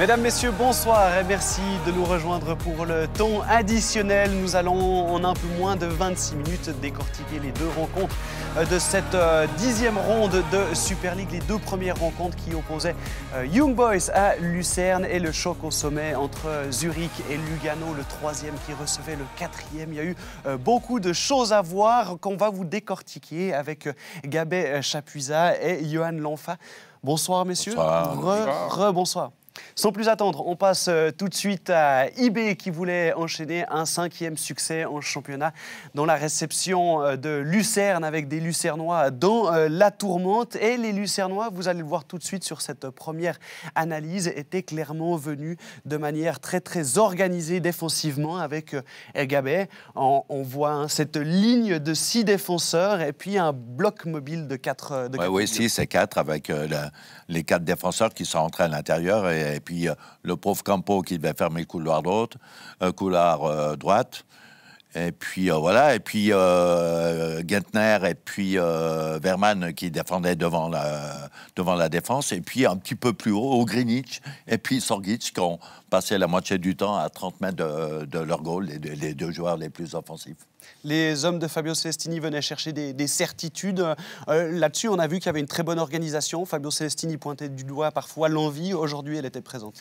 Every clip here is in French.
Mesdames, Messieurs, bonsoir et merci de nous rejoindre pour le temps additionnel. Nous allons en un peu moins de 26 minutes décortiquer les deux rencontres de cette 10e ronde de Super League. Les deux premières rencontres qui opposaient Young Boys à Lucerne et le choc au sommet entre Zurich et Lugano, le troisième qui recevait le quatrième. Il y a eu beaucoup de choses à voir qu'on va vous décortiquer avec Gabet Chapuisat et Johan Lanfa. Bonsoir messieurs. Bonsoir. Bonsoir. Sans plus attendre, on passe tout de suite à IB qui voulait enchaîner un 5e succès en championnat dans la réception de Lucerne avec des Lucernois dans la tourmente. Et les Lucernois, vous allez le voir tout de suite sur cette première analyse, étaient clairement venus de manière très organisée défensivement avec Gabet. On voit cette ligne de 6 défenseurs et puis un bloc mobile de 4. Oui, 6 et 4 avec les 4 défenseurs qui sont entrés à l'intérieur et puis le pauvre Campo qui devait fermer le couloir droite, droite. Et puis voilà, et puis Gentner et puis Verman qui défendaient devant la défense, et puis un petit peu plus haut, au Greenwich, et puis Sorgic qui ont passé la moitié du temps à 30 mètres de leur goal, les deux joueurs les plus offensifs. Les hommes de Fabio Celestini venaient chercher des certitudes. Là-dessus, on a vu qu'il y avait une très bonne organisation. Fabio Celestini pointait du doigt parfois l'envie. Aujourd'hui, elle était présente.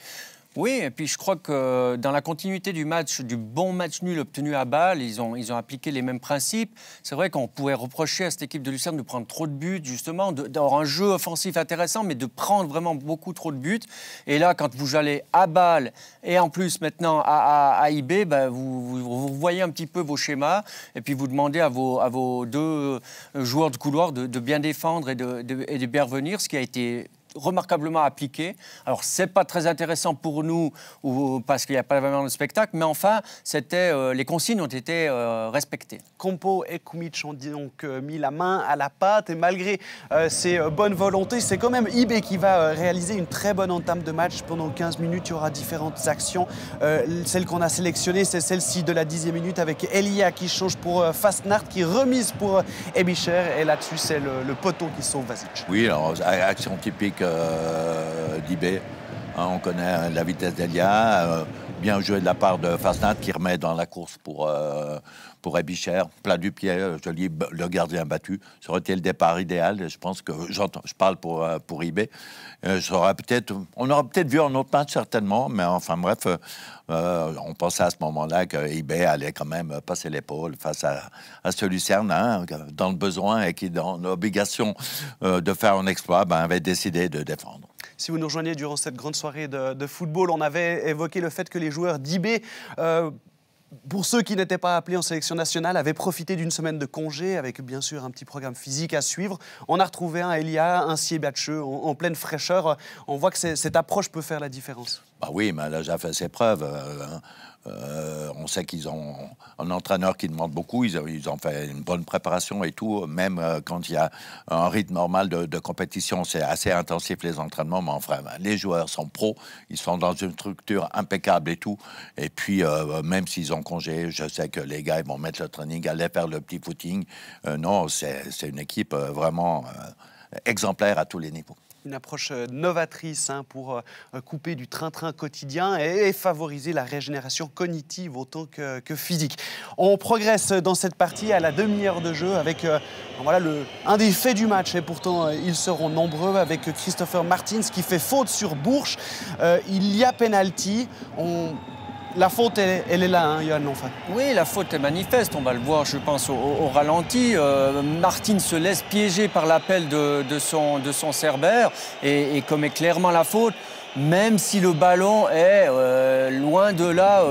Oui, et puis je crois que dans la continuité du match, du bon match nul obtenu à Bâle, ils ont appliqué les mêmes principes. C'est vrai qu'on pouvait reprocher à cette équipe de Lucerne de prendre trop de buts, justement, d'avoir un jeu offensif intéressant, mais de prendre vraiment beaucoup trop de buts. Et là, quand vous allez à Bâle et en plus maintenant à IB, ben, vous voyez un petit peu vos schémas et puis vous demandez à vos deux joueurs de couloir de bien défendre et de bien revenir, ce qui a été remarquablement appliqué. Alors, c'est pas très intéressant pour nous parce qu'il n'y a pas vraiment de spectacle, mais enfin, les consignes ont été respectées. Campo et Kumic ont donc mis la main à la pâte et malgré ces bonnes volontés, c'est quand même IB qui va réaliser une très bonne entame de match. Pendant 15 minutes, il y aura différentes actions. Celle qu'on a sélectionnée, c'est celle-ci de la 10e minute avec Elia qui change pour Fastnart, qui remise pour Ebischer. Et là-dessus, c'est le poteau qui sauve Vasic. Oui, alors, action typique d'IB. On connaît la vitesse d'Elia. Bien joué de la part de Fastnat qui remet dans la course pour Ebischer. Plat du pied, joli, le gardien battu. Ça aurait été le départ idéal. Je pense que je parle pour IB. On aurait peut-être vu un autre match certainement, mais enfin bref, on pensait à ce moment-là que IB allait quand même passer l'épaule face à ce Lucerne, hein, dans le besoin et qui, dans l'obligation de faire un exploit, avait décidé de défendre. Si vous nous rejoignez durant cette grande soirée de football, on avait évoqué le fait que les joueurs d'IB, pour ceux qui n'étaient pas appelés en sélection nationale, avaient profité d'une semaine de congé avec bien sûr un petit programme physique à suivre. On a retrouvé un Elia, un Siebatcheux en pleine fraîcheur. On voit que cette approche peut faire la différence. Bah oui, mais elle a déjà fait ses preuves. On sait qu'ils ont un entraîneur qui demande beaucoup. Ils ont fait une bonne préparation et tout. Même quand il y a un rythme normal de compétition, c'est assez intensif les entraînements. Mais enfin, les joueurs sont pros. Ils sont dans une structure impeccable et tout. Et puis, même s'ils ont congé, je sais que les gars ils vont mettre le training, aller faire le petit footing. Non, c'est une équipe vraiment exemplaire à tous les niveaux. Une approche novatrice pour couper du train-train quotidien et favoriser la régénération cognitive autant que physique. On progresse dans cette partie à la demi-heure de jeu avec voilà, un des faits du match. Et pourtant, ils seront nombreux avec Christopher Martins qui fait faute sur Bourges. Il y a pénalty. La faute, elle est là, hein, Johan Lanfa. Oui, la faute est manifeste, on va le voir, je pense, au ralenti. Martin se laisse piéger par l'appel de son Cerbère et commet clairement la faute, même si le ballon est loin de là,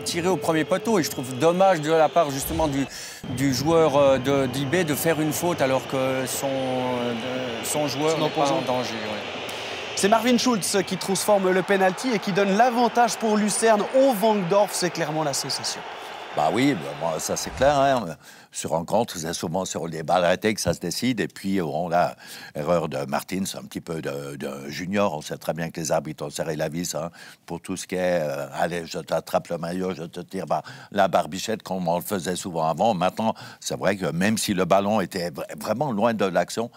tiré au premier poteau. Et je trouve dommage de la part justement du joueur d'IB de faire une faute alors que son joueur n'est pas en danger. Ouais. C'est Marvin Schulz qui transforme le penalty et qui donne l'avantage pour Lucerne au Vangdorf. C'est clairement la sensation. Bah oui, bon, ça c'est clair. Hein. Sur rencontre, c'est souvent sur les balles arrêtées que ça se décide. Et puis, bon, là, erreur de Martins, un petit peu de junior. On sait très bien que les arbitres ont serré la vis hein, pour tout ce qui est allez, je t'attrape le maillot, je te tire la barbichette, comme on le faisait souvent avant. Maintenant, c'est vrai que même si le ballon était vraiment loin de l'action,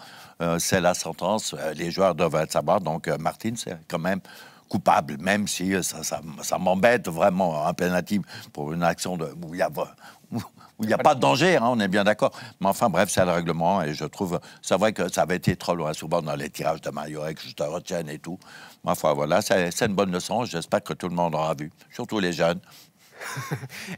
c'est la sentence. Les joueurs doivent le savoir. Donc, Martins, c'est quand même coupable, même si ça m'embête vraiment, un penalty pour une action où il n'y a pas de danger, hein, on est bien d'accord. Mais enfin, bref, c'est le règlement et je trouve, c'est vrai que ça avait été trop loin, souvent dans les tirages de maillot, que je te retienne et tout. Ma foi, voilà, c'est une bonne leçon. J'espère que tout le monde aura vu, surtout les jeunes.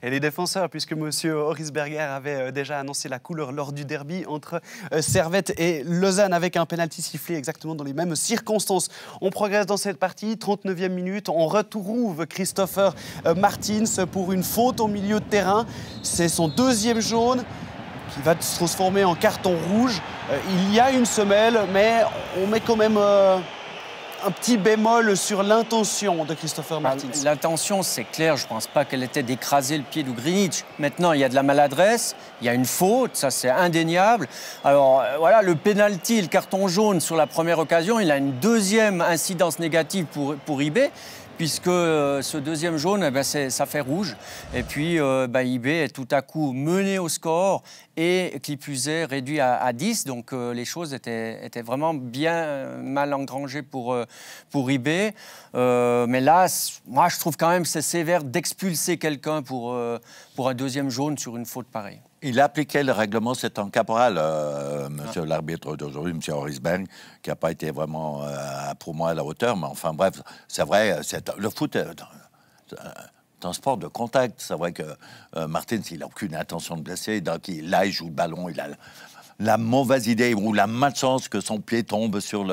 Et les défenseurs, puisque M. Horisberger avait déjà annoncé la couleur lors du derby entre Servette et Lausanne avec un pénalty sifflé exactement dans les mêmes circonstances. On progresse dans cette partie, 39e minute, on retrouve Christopher Martins pour une faute au milieu de terrain. C'est son deuxième jaune qui va se transformer en carton rouge. Il y a une semelle, mais on met quand même un petit bémol sur l'intention de Christopher Martins. L'intention, c'est clair, je ne pense pas qu'elle était d'écraser le pied d'Ugrinic. Maintenant, il y a de la maladresse, il y a une faute, ça c'est indéniable. Alors voilà, le penalty, le carton jaune sur la première occasion, il a une deuxième incidence négative pour IB, puisque ce deuxième jaune, eh ben, ça fait rouge. Et puis IB est tout à coup mené au score et qui plus est réduit à 10. Donc les choses étaient vraiment bien mal engrangées pour IB. Mais là, moi je trouve quand même que c'est sévère d'expulser quelqu'un pour un deuxième jaune sur une faute pareille. Il a appliqué le règlement, c'est en caporal, monsieur l'arbitre d'aujourd'hui, monsieur Horisberg, qui n'a pas été vraiment, pour moi, à la hauteur. Mais enfin, bref, c'est vrai, le foot est un sport de contact. C'est vrai que Martins, il n'a aucune intention de blesser. Donc, là, il joue le ballon. Il a la mauvaise idée ou la malchance que son pied tombe sur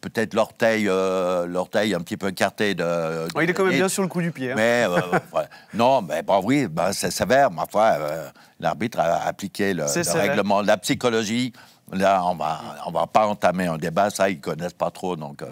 peut-être l'orteil un petit peu écarté il est quand même bien sur le coup du pied. Hein. Mais voilà. Non, mais oui, c'est sévère, ma foi. L'arbitre a appliqué le règlement, la psychologie. Là, on va pas entamer un débat, ça, ils connaissent pas trop, donc.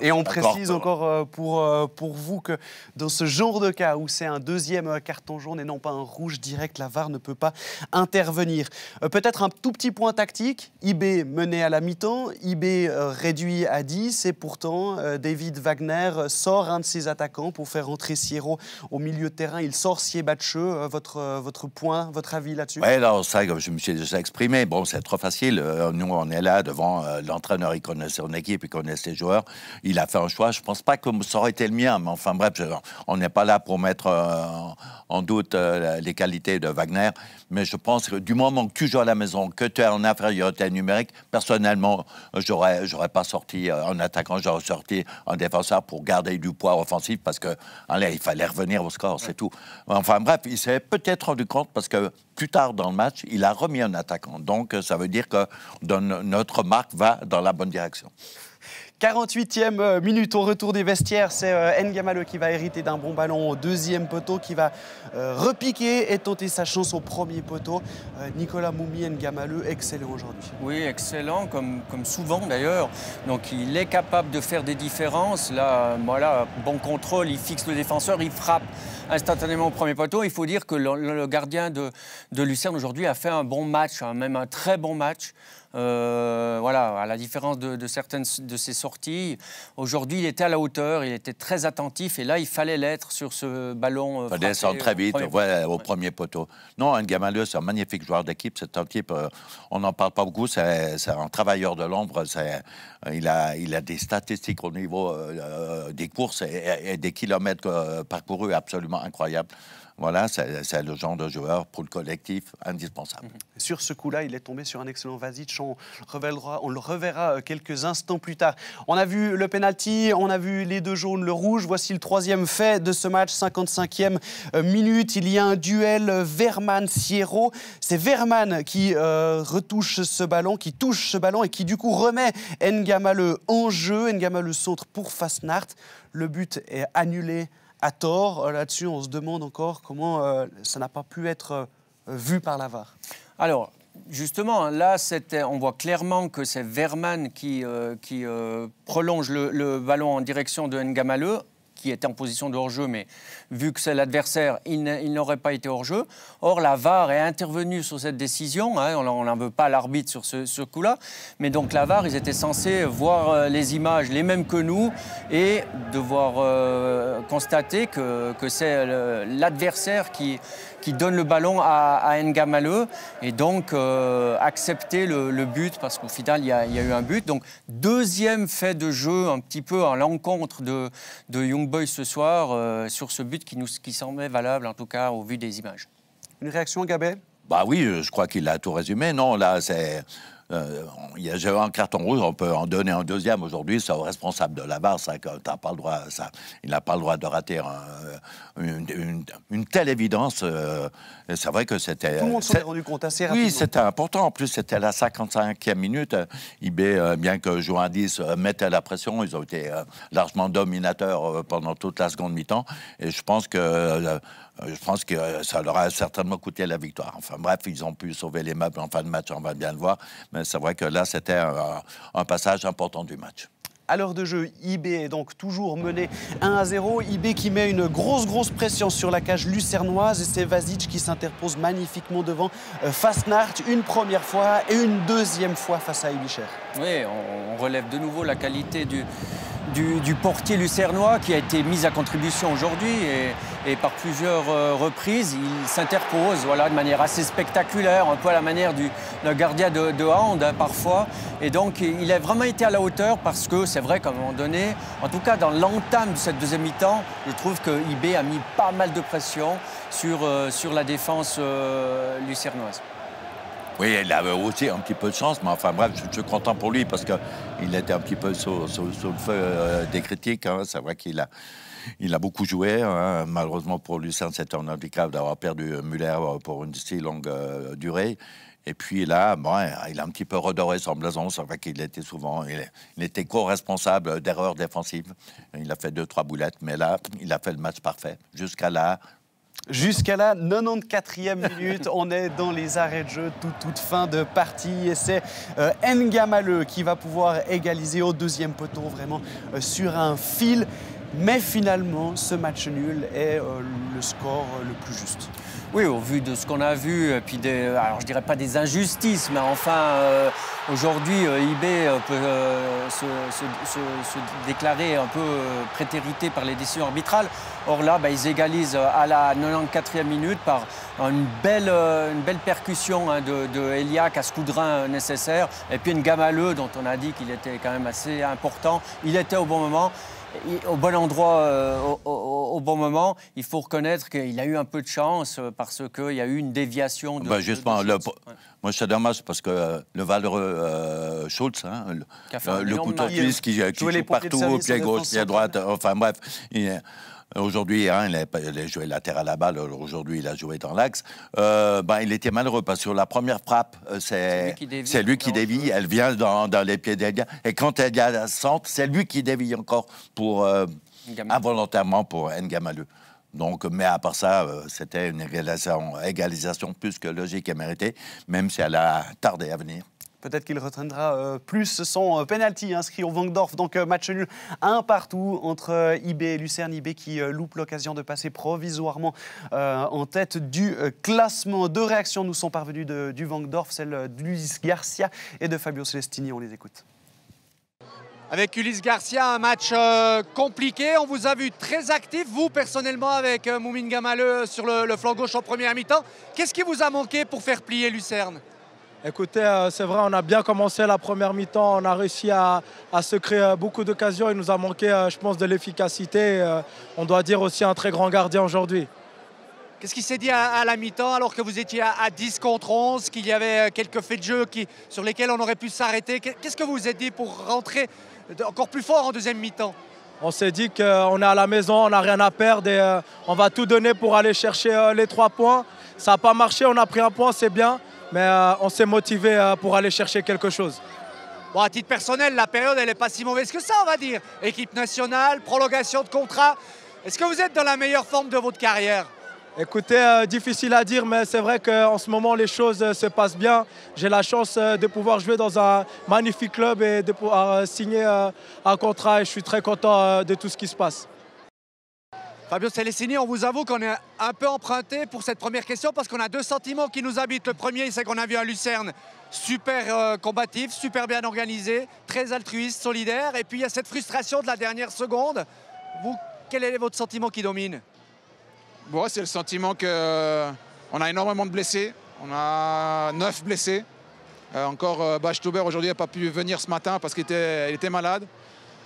Et on précise encore pour vous que dans ce genre de cas où c'est un deuxième carton jaune et non pas un rouge direct, la VAR ne peut pas intervenir. Peut-être un tout petit point tactique. IB mené à la mi-temps, IB réduit à 10 et pourtant David Wagner sort un de ses attaquants pour faire entrer Sierro au milieu de terrain. Il sort Siebatcheux. Votre point, votre avis là-dessus? Oui, là, ça, je me suis déjà exprimé. Bon, c'est trop facile. Nous, on est là devant l'entraîneur, il connaît son équipe, il connaît ses joueurs. Il a fait un choix. Je ne pense pas que ça aurait été le mien, mais enfin bref, on n'est pas là pour mettre en doute les qualités de Wagner. Mais je pense que du moment que tu joues à la maison, que tu es en infériorité numérique, personnellement, j'aurais pas sorti un attaquant, j'aurais sorti un défenseur pour garder du poids offensif parce que allez, il fallait revenir au score, c'est tout. Enfin bref, il s'est peut-être rendu compte parce que plus tard dans le match, il a remis un attaquant. Donc ça veut dire que notre marque va dans la bonne direction. 48e minute au retour des vestiaires, c'est N'Gamale qui va hériter d'un bon ballon au deuxième poteau, qui va repiquer et tenter sa chance au premier poteau. Nicolas Moumi, N'Gamale, excellent aujourd'hui. Oui, excellent, comme souvent d'ailleurs. Donc il est capable de faire des différences. Là, voilà, bon contrôle, il fixe le défenseur, il frappe instantanément au premier poteau. Il faut dire que le gardien de Lucerne aujourd'hui a fait un bon match, hein, même un très bon match. Voilà, à la différence de certaines de ses sorties, aujourd'hui il était à la hauteur, il était très attentif et là il fallait l'être sur ce ballon. Il descend très vite au premier poteau. Non, N'Gamale, c'est un magnifique joueur d'équipe, c'est un type, on n'en parle pas beaucoup, c'est un travailleur de l'ombre, il a des statistiques au niveau des courses et des kilomètres parcourus absolument incroyables. Voilà, c'est le genre de joueur pour le collectif indispensable. Sur ce coup-là, il est tombé sur un excellent Vasic. On le reverra quelques instants plus tard. On a vu le penalty, on a vu les deux jaunes, le rouge. Voici le troisième fait de ce match, 55e minute. Il y a un duel Verman-Sierro. C'est Verman qui retouche ce ballon, qui touche ce ballon et qui du coup remet N'Gamale en jeu. N'Gamale centre pour Fasnacht. Le but est annulé à tort. Là-dessus, on se demande encore comment ça n'a pas pu être vu par la VAR. Alors, justement, là, on voit clairement que c'est Verman qui prolonge le ballon en direction de N'Gamale, qui était en position de hors-jeu, mais vu que c'est l'adversaire, il n'aurait pas été hors-jeu. Or, la VAR est intervenue sur cette décision, hein, on n'en veut pas à l'arbitre sur ce coup-là, mais donc la VAR, ils étaient censés voir les images les mêmes que nous et devoir constater que c'est l'adversaire qui donne le ballon à N'Gamale et donc accepter le but parce qu'au final, il y a eu un but. Donc, deuxième fait de jeu un petit peu à l'encontre de Young Boys ce soir sur ce but qui semblait valable, en tout cas, au vu des images. Une réaction, Gabet? Bah oui, je crois qu'il a tout résumé. Non, là, c'est... il y a un carton rouge, on peut en donner un deuxième aujourd'hui, c'est au responsable de la VAR, t'as pas le droit, il n'a pas le droit de rater une telle évidence. C'est vrai que c'était... Tout le monde s'en est rendu compte assez rapidement. Oui, c'était important. En plus, c'était à la 55e minute. IB, bien que Joan 10 mettait la pression, ils ont été largement dominateurs pendant toute la seconde mi-temps. Et je pense que ça leur a certainement coûté la victoire. Enfin bref, ils ont pu sauver les meubles en fin de match, on va bien le voir. Mais c'est vrai que là, c'était un passage important du match. À l'heure de jeu, IB est donc toujours mené 1-0. IB qui met une grosse pression sur la cage lucernoise et c'est Vasic qui s'interpose magnifiquement devant Fastnacht une première fois et une deuxième fois face à Ibicher. Oui, on relève de nouveau la qualité du portier lucernois qui a été mis à contribution aujourd'hui et par plusieurs reprises, il s'interpose de manière assez spectaculaire, un peu à la manière du gardien de hand parfois. Et donc, il a vraiment été à la hauteur parce que c'est vrai qu'à un moment donné, en tout cas dans l'entame de cette deuxième mi-temps, je trouve que IB a mis pas mal de pression sur la défense lucernoise. Oui, il avait aussi un petit peu de chance, mais enfin bref, je suis content pour lui parce qu'il était un petit peu sous le feu des critiques. Hein. C'est vrai qu'il a beaucoup joué. Hein. Malheureusement pour Lucerne, c'était un handicap d'avoir perdu Muller pour une si longue durée. Et puis là, il a un petit peu redoré son blason. C'est vrai qu'il était souvent... Il était co-responsable d'erreurs défensives. Il a fait 2-3 boulettes, mais là, il a fait le match parfait. Jusqu'à la 94e minute, on est dans les arrêts de jeu, toute fin de partie. Et c'est N'Gamale qui va pouvoir égaliser au deuxième poteau, vraiment sur un fil. Mais finalement, ce match nul est le score le plus juste. Oui, au vu de ce qu'on a vu, et puis alors je dirais pas des injustices, mais enfin, aujourd'hui, IB peut se déclarer un peu prétérité par les décisions arbitrales. Or là, ils égalisent à la 94e minute par une belle percussion de Eliac à ce coup de rein nécessaire. Et puis N'Gamale, dont on a dit qu'il était quand même assez important. Il était au bon moment. Au bon endroit, au bon moment, il faut reconnaître qu'il a eu un peu de chance parce qu'il y a eu une déviation. Justement, moi, c'est dommage parce que le valeureux Schultz, le couteau suisse qui joue partout, pied gauche, pied droite, enfin bref... Aujourd'hui, il a joué latéral à la balle. Aujourd'hui, il a joué dans l'axe. Il était malheureux parce que sur la première frappe, c'est lui qui dévie. Elle vient dans les pieds d'Elia. Et quand Elia centre, c'est lui qui dévie encore involontairement pour N'Gamale. Donc, mais à part ça, c'était une égalisation plus que logique et méritée, même si elle a tardé à venir. Peut-être qu'il retiendra plus son penalty inscrit au Vangdorf. Donc match nul 1-1 entre IB et Lucerne. IB qui loupe l'occasion de passer provisoirement en tête du classement. Deux réactions nous sont parvenues du Vangdorf, celle d'Ulysse Garcia et de Fabio Celestini. On les écoute. Avec Ulysse Garcia, un match compliqué. On vous a vu très actif, vous personnellement, avec Moomin N'Gamale sur le flanc gauche en première mi-temps. Qu'est-ce qui vous a manqué pour faire plier Lucerne ? Écoutez, c'est vrai, on a bien commencé la première mi-temps, on a réussi à se créer beaucoup d'occasions. Il nous a manqué, je pense, de l'efficacité. On doit dire aussi un très grand gardien aujourd'hui. Qu'est-ce qui s'est dit à la mi-temps alors que vous étiez à 10 contre 11, qu'il y avait quelques faits de jeu sur lesquels on aurait pu s'arrêter? Qu'est-ce que vous vous êtes dit pour rentrer encore plus fort en deuxième mi-temps? On s'est dit qu'on est à la maison, on n'a rien à perdre et on va tout donner pour aller chercher les 3 points. Ça n'a pas marché, on a pris un point, c'est bien. Mais on s'est motivé pour aller chercher quelque chose. Bon, à titre personnel, la période, elle n'est pas si mauvaise que ça, on va dire. Équipe nationale, prolongation de contrat. Est-ce que vous êtes dans la meilleure forme de votre carrière? Écoutez, difficile à dire, mais c'est vrai qu'en ce moment, les choses se passent bien. J'ai la chance de pouvoir jouer dans un magnifique club et de pouvoir signer un contrat. Et je suis très content de tout ce qui se passe. Fabio Celestini, on vous avoue qu'on est un peu emprunté pour cette première question parce qu'on a deux sentiments qui nous habitent. Le premier, c'est qu'on a vu un Lucerne super combatif, super bien organisé, très altruiste, solidaire. Et puis il y a cette frustration de la dernière seconde. Vous, quel est votre sentiment qui domine? Bon, c'est le sentiment qu'on a énormément de blessés. On a 9 blessés. Encore Bach-Touber aujourd'hui n'a pas pu venir ce matin parce qu'il était malade.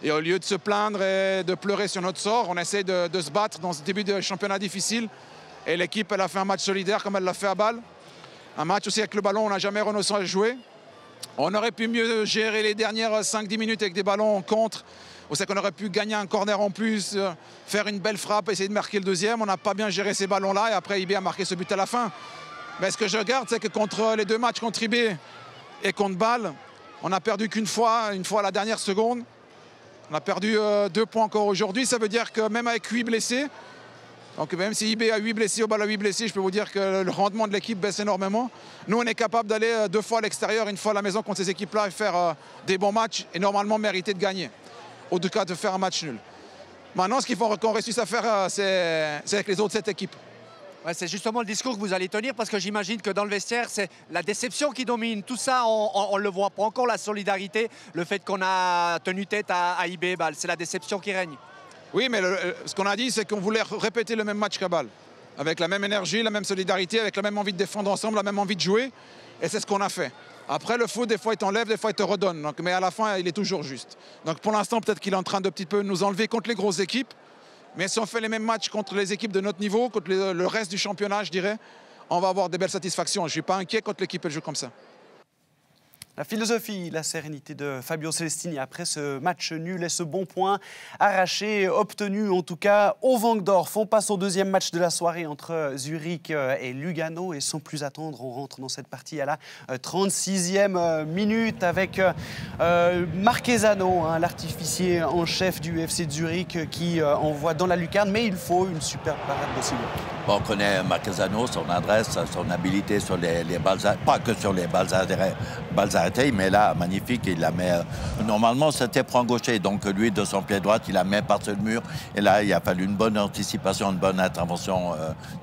Et au lieu de se plaindre et de pleurer sur notre sort, on essaie de se battre dans ce début de championnat difficile. Et l'équipe, elle a fait un match solidaire comme elle l'a fait à Bâle. Un match aussi avec le ballon, on n'a jamais renoncé à jouer. On aurait pu mieux gérer les dernières 5-10 minutes avec des ballons en contre. On sait qu'on aurait pu gagner un corner en plus, faire une belle frappe, essayer de marquer le deuxième. On n'a pas bien géré ces ballons-là et après IB a marqué ce but à la fin. Mais ce que je regarde, c'est que contre les deux matchs contre IB et contre Bâle, on n'a perdu qu'une fois, à la dernière seconde. On a perdu 2 points encore aujourd'hui. Ça veut dire que même avec 8 blessés, donc même si IB a 8 blessés, au Bâle a 8 blessés, je peux vous dire que le rendement de l'équipe baisse énormément. Nous, on est capable d'aller 2 fois à l'extérieur, 1 fois à la maison contre ces équipes-là et faire des bons matchs et normalement mériter de gagner. Au cas de faire un match nul. Maintenant, ce qu'il faut qu'on réussisse à faire, c'est avec les autres 7 équipes. Ouais, c'est justement le discours que vous allez tenir parce que j'imagine que dans le vestiaire, c'est la déception qui domine. Tout ça, on le voit pas encore, la solidarité, le fait qu'on a tenu tête à IB, c'est la déception qui règne. Oui, mais ce qu'on a dit, c'est qu'on voulait répéter le même match qu'à Bâle. Avec la même énergie, la même solidarité, avec la même envie de défendre ensemble, la même envie de jouer. Et c'est ce qu'on a fait. Après, le foot, des fois, il t'enlève, des fois, il te redonne. Donc, mais à la fin, il est toujours juste. Donc, pour l'instant, peut-être qu'il est en train de petit peu nous enlever contre les grosses équipes. Mais si on fait les mêmes matchs contre les équipes de notre niveau, contre le reste du championnat, je dirais, on va avoir des belles satisfactions. Je ne suis pas inquiet quand l'équipe joue comme ça. La philosophie, la sérénité de Fabio Celestini après ce match nul et ce bon point arraché, obtenu en tout cas au Wankdorf. On passe au deuxième match de la soirée entre Zurich et Lugano et sans plus attendre, on rentre dans cette partie à la 36e minute avec Marquezano, l'artificier en chef du FC de Zurich qui envoie dans la lucarne, mais il faut une superbe parade de Silva. Bon, on connaît Marquezano, son adresse, son habilité sur les balles, pas que sur les balles arrêtées, mais là, magnifique, il la met. Normalement, c'était point gaucher, donc lui, de son pied droit, il la met par-dessus le mur. Et là, il a fallu une bonne anticipation, une bonne intervention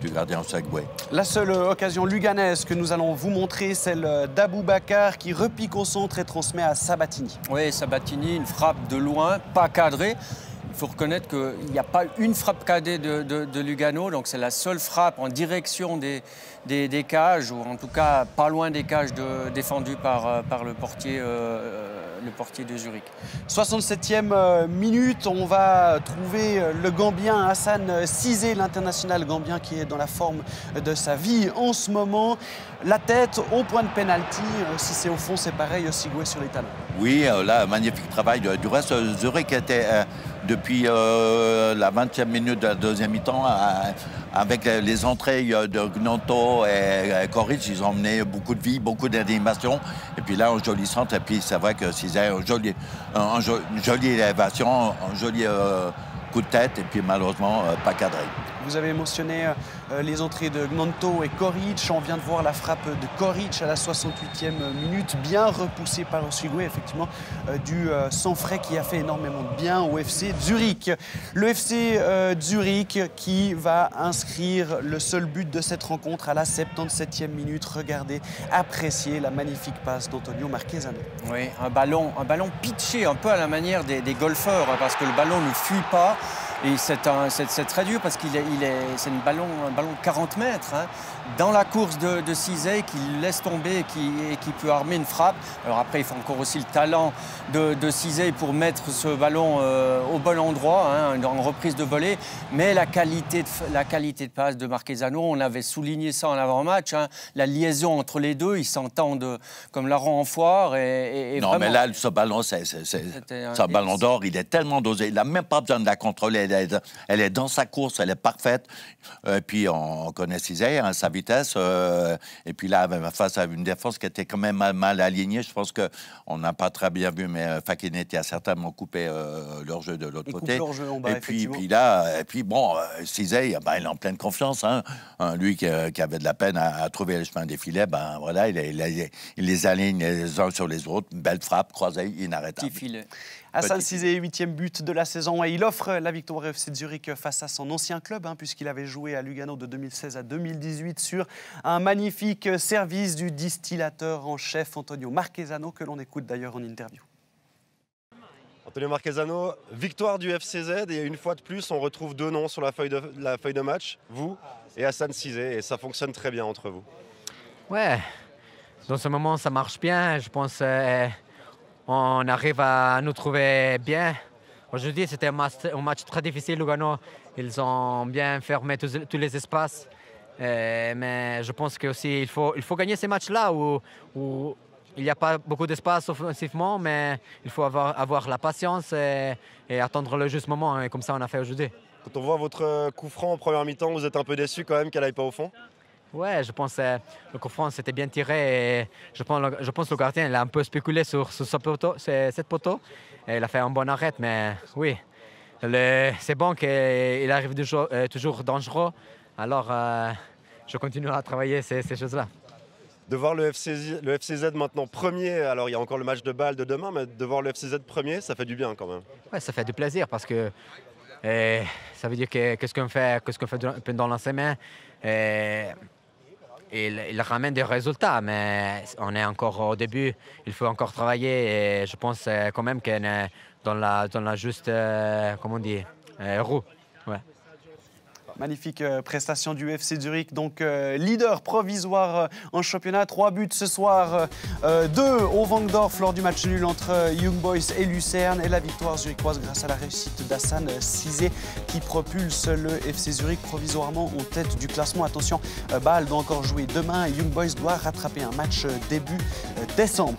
du gardien Segway. La seule occasion luganaise que nous allons vous montrer, celle d'Aboubacar qui repique au centre et transmet à Sabatini. Oui, Sabatini, une frappe de loin, pas cadrée. Il faut reconnaître qu'il n'y a pas une frappe cadrée de Lugano, donc c'est la seule frappe en direction des cages, ou en tout cas pas loin des cages défendues par le portier de Zurich. 67e minute, on va trouver le Gambien Hassan Cissé, l'international gambien qui est dans la forme de sa vie en ce moment. La tête au point de pénalty, si c'est au fond, c'est pareil, Sigoué sur les talons. Oui, là, magnifique travail. Du reste, Zurich était, depuis la 20e minute de la deuxième mi-temps, avec les entrées de Gnonto et Koric, ils ont emmené beaucoup de vie, beaucoup d'animation. Et puis là, un joli centre. Et puis c'est vrai que Cissé, une jolie élévation, un joli coup de tête. Et puis malheureusement, pas cadré. Vous avez mentionné les entrées de Gnonto et Koric. On vient de voir la frappe de Koric à la 68e minute, bien repoussée par Osigwe, effectivement, du sang frais qui a fait énormément de bien au FC Zurich. Le FC Zurich qui va inscrire le seul but de cette rencontre à la 77e minute. Regardez, appréciez la magnifique passe d'Antonio Marquezano. Oui, un ballon pitché, un peu à la manière des golfeurs, parce que le ballon ne fuit pas. Et c'est très dur parce c'est un ballon de 40 mètres dans la course de Cissé qui laisse tomber et qui peut armer une frappe. Alors après, il faut encore aussi le talent de Cissé pour mettre ce ballon au bon endroit, en reprise de volée. Mais la qualité de passe de Marquezano, on avait souligné ça en avant-match. La liaison entre les deux, ils s'entendent comme larron en foire. Et non, vraiment, mais là, ce ballon, c'est un ballon d'or. Il est tellement dosé. Il n'a même pas besoin de la contrôler. Elle est dans sa course, elle est parfaite. Et puis, on connaît Cissé, sa vitesse. Et puis là, face à une défense qui était quand même mal alignée, je pense qu'on n'a pas très bien vu, mais Fakinetti a certainement coupé leur jeu de l'autre côté. Leur jeu en bas, puis là, bon, Cissé, il est en pleine confiance. Lui qui avait de la peine à trouver le chemin des filets, voilà, il les aligne les uns sur les autres. Une belle frappe, croisée, inarrêtable. Petit filet. Hassan Cizé, 8e but de la saison, et il offre la victoire au FC Zurich face à son ancien club, puisqu'il avait joué à Lugano de 2016 à 2018 sur un magnifique service du distillateur en chef Antonio Marchesano, que l'on écoute d'ailleurs en interview. Antonio Marchesano, victoire du FCZ, et une fois de plus on retrouve deux noms sur la feuille de match, vous et Hassan Cizé, et ça fonctionne très bien entre vous. Ouais, dans ce moment ça marche bien, je pense on arrive à nous trouver bien. Aujourd'hui c'était un match très difficile, Lugano, ils ont bien fermé tous les espaces, mais je pense qu'il faut gagner ces matchs-là où il n'y a pas beaucoup d'espace offensivement, mais il faut avoir la patience et attendre le juste moment, et comme ça on a fait aujourd'hui. Quand on voit votre coup franc en première mi-temps, vous êtes un peu déçu quand même qu'elle n'aille pas au fond? Ouais, je pense que le coup franc c'était bien tiré, et je pense que le gardien il a un peu spéculé sur cette poteau, et il a fait un bon arrêt, mais oui, c'est bon qu'il arrive toujours dangereux, alors je continue à travailler ces choses-là. De voir le FCZ maintenant premier, alors il y a encore le match de Bâle de demain, mais de voir le FCZ premier, ça fait du bien quand même. Ouais, ça fait du plaisir parce que ça veut dire que qu'est-ce qu'on fait pendant la semaine, il ramène des résultats, mais on est encore au début, il faut encore travailler, et je pense quand même qu'on est dans la juste, comment on dit, roue. Ouais. Magnifique prestation du FC Zurich, donc leader provisoire en championnat. 3 buts ce soir, 2 au Vangdorf lors du match nul entre Young Boys et Lucerne, et la victoire zurichoise grâce à la réussite d'Hassan Cizé qui propulse le FC Zurich provisoirement en tête du classement. Attention, Bâle doit encore jouer demain et Young Boys doit rattraper un match début décembre.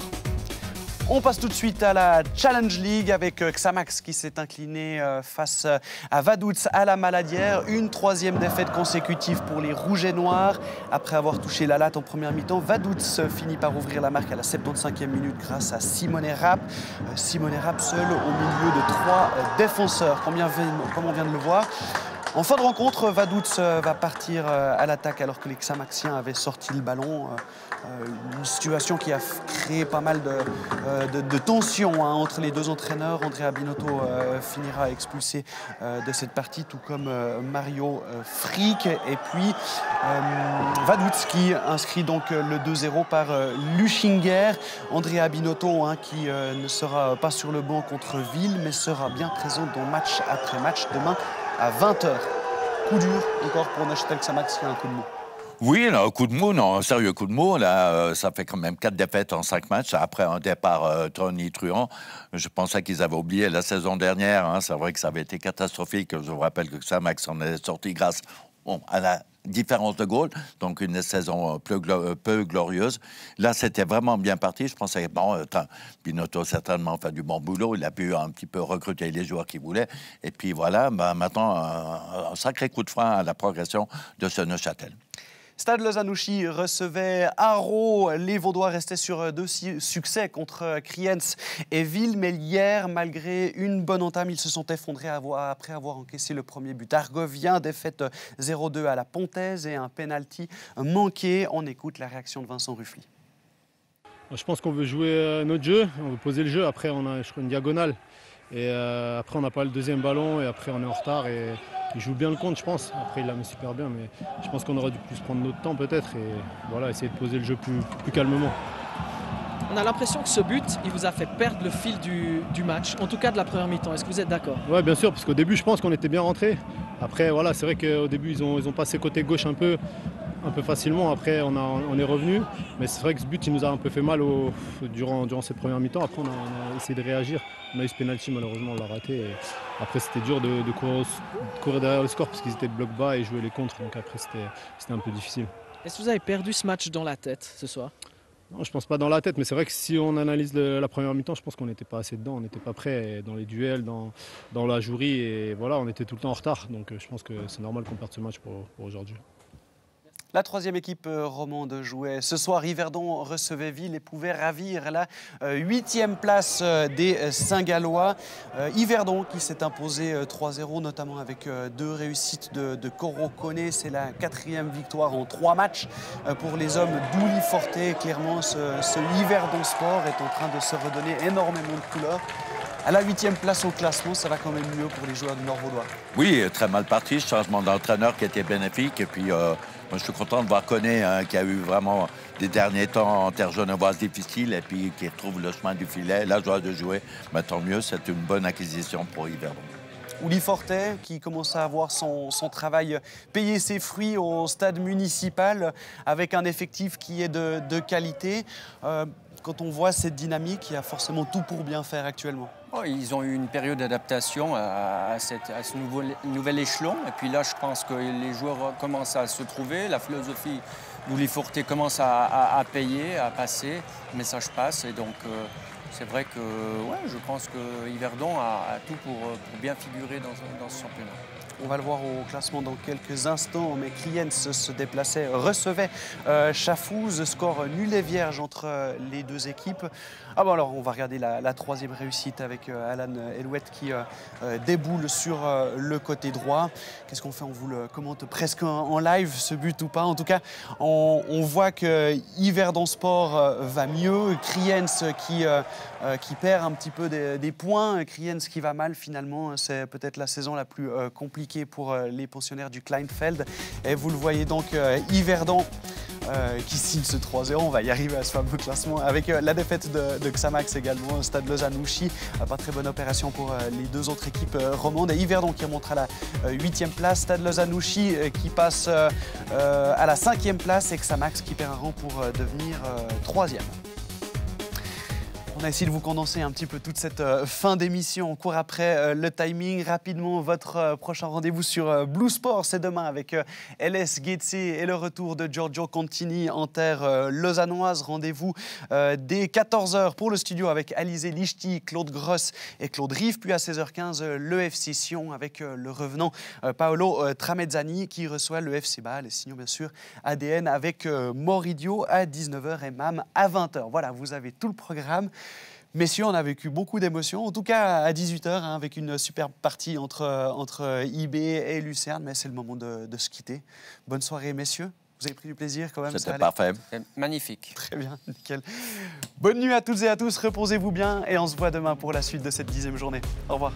On passe tout de suite à la Challenge League avec Xamax qui s'est incliné face à Vaduz à la Maladière. Une 3e défaite consécutive pour les Rouges et Noirs. Après avoir touché la latte en première mi-temps, Vaduz finit par ouvrir la marque à la 75e minute grâce à Simone Rapp. Simone Rapp seul au milieu de 3 défenseurs, comme on vient de le voir. En fin de rencontre, Vaduz va partir à l'attaque alors que les Xamaxiens avaient sorti le ballon. Une situation qui a créé pas mal de tensions entre les deux entraîneurs. Andrea Binotto finira expulsé de cette partie, tout comme Mario Frick. Et puis Vaduz qui inscrit donc le 2-0 par Luschinger. Andrea Binotto qui ne sera pas sur le banc contre Ville, mais sera bien présent dans match après match demain à 20h. Coup dur encore pour Neuchâtel Xamax qui a un coup de mou. Oui, là, un coup de mou, non, un sérieux coup de mou. Là, ça fait quand même 4 défaites en 5 matchs. Après un départ tonitruant, je pensais qu'ils avaient oublié la saison dernière. C'est vrai que ça avait été catastrophique. Je vous rappelle que Xamax en est sorti grâce à la différence de goal, donc une saison peu glorieuse. Là, c'était vraiment bien parti. Je pensais, bon, Binotto certainement fait du bon boulot. Il a pu un petit peu recruter les joueurs qu'il voulait. Et puis voilà, maintenant, un sacré coup de frein à la progression de ce Neuchâtel. Stade Lozanouchi recevait Haro. Les Vaudois restaient sur 2 succès contre Kriens et Ville. Mais hier, malgré une bonne entame, ils se sont effondrés après avoir encaissé le premier but argovien. Défaite 0-2 à la Pontaise et un penalty manqué. On écoute la réaction de Vincent Ruffly. Je pense qu'on veut jouer notre jeu, on veut poser le jeu. Après, on a une diagonale. Et après, on n'a pas le deuxième ballon et après, on est en retard. Et il joue bien le compte, je pense. Après, il la met super bien, mais je pense qu'on aurait dû plus prendre notre temps peut-être et voilà, essayer de poser le jeu plus calmement. On a l'impression que ce but, il vous a fait perdre le fil du match, en tout cas de la première mi-temps. Est-ce que vous êtes d'accord? Oui, bien sûr, parce qu'au début, je pense qu'on était bien rentrés. Après, voilà, c'est vrai qu'au début, ils ont passé côté gauche un peu facilement. Après, on est revenu. Mais c'est vrai que ce but, il nous a un peu fait mal durant cette première mi-temps. Après, on a essayé de réagir. On a eu ce penalty, malheureusement, on l'a raté. Et après, c'était dur de courir derrière le score parce qu'ils étaient de bloc bas et jouaient les contres. Donc après, c'était un peu difficile. Est-ce que vous avez perdu ce match dans la tête ce soir? Non, je pense pas dans la tête, mais c'est vrai que si on analyse la première mi-temps, je pense qu'on n'était pas assez dedans, on n'était pas prêt dans les duels, dans la jouerie, et voilà, on était tout le temps en retard. Donc je pense que c'est normal qu'on perde ce match pour aujourd'hui. La 3e équipe romande jouait ce soir. Yverdon recevait Ville et pouvait ravir la 8e place des Saint-Gallois. Yverdon qui s'est imposé 3-0, notamment avec 2 réussites de Coro Koné. C'est la 4e victoire en 3 matchs pour les hommes d'Ouli Forte. Clairement, ce Yverdon Sport est en train de se redonner énormément de couleurs. à la 8e place au classement, ça va quand même mieux pour les joueurs du Nord-Vaudois. Oui, très mal parti, changement d'entraîneur qui était bénéfique. Et puis, moi, je suis content de voir Koné, hein, qui a eu vraiment des derniers temps en terre genevoise difficile et puis qui retrouve le chemin du filet, la joie de jouer. Mais tant mieux, c'est une bonne acquisition pour Yverdon. Ouli Fortet qui commence à avoir son travail payer ses fruits au stade municipal avec un effectif qui est de qualité. Quand on voit cette dynamique, il y a forcément tout pour bien faire actuellement. Oh, ils ont eu une période d'adaptation à ce nouvel échelon. Et puis là, je pense que les joueurs commencent à se trouver. La philosophie d'Ouli Fortet commence à payer, à passer. Le message passe. Et donc, c'est vrai que je pense que Yverdon a tout pour bien figurer dans ce championnat. On va le voir au classement dans quelques instants, mais Kriens se déplaçait, recevait Chafouz, score nul et vierge entre les deux équipes. Ah bon, alors on va regarder la troisième réussite avec Alan Elouette qui déboule sur le côté droit. Qu'est-ce qu'on fait? On vous le commente presque en live, ce but ou pas. En tout cas, on voit que Yverdon Sport va mieux. Kriens qui perd un petit peu des points. Kriens qui va mal finalement. C'est peut-être la saison la plus compliquée pour les pensionnaires du Kleinfeld. Et vous le voyez donc, Yverdon qui signe ce 3-0. On va y arriver à ce fameux classement avec la défaite de Xamax également, Stade Lausanne-Ouchy. Pas très bonne opération pour les deux autres équipes romandes. Et Yverdon qui remonte à la 8e place, Stade Lausanne-Ouchy qui passe à la 5e place et Xamax qui perd un rang pour devenir 3e. On a essayé de vous condenser un petit peu toute cette fin d'émission. On court après le timing. Rapidement, votre prochain rendez-vous sur Blue Sport, c'est demain avec LS Getse et le retour de Giorgio Contini en terre lausannoise. Rendez-vous dès 14h pour le studio avec Alizé Lichty, Claude Gross et Claude Rive. Puis à 16h15, le FC Sion avec le revenant Paolo Tramezzani qui reçoit le FC Bâle. Et sinon, bien sûr, ADN avec Moridio à 19h et MAM à 20h. Voilà, vous avez tout le programme. Messieurs, on a vécu beaucoup d'émotions, en tout cas à 18h, hein, avec une superbe partie entre IB et Lucerne, mais c'est le moment de se quitter. Bonne soirée, messieurs. Vous avez pris du plaisir quand même? C'était parfait. Magnifique. Très bien, nickel. Bonne nuit à toutes et à tous, reposez-vous bien et on se voit demain pour la suite de cette 10e journée. Au revoir.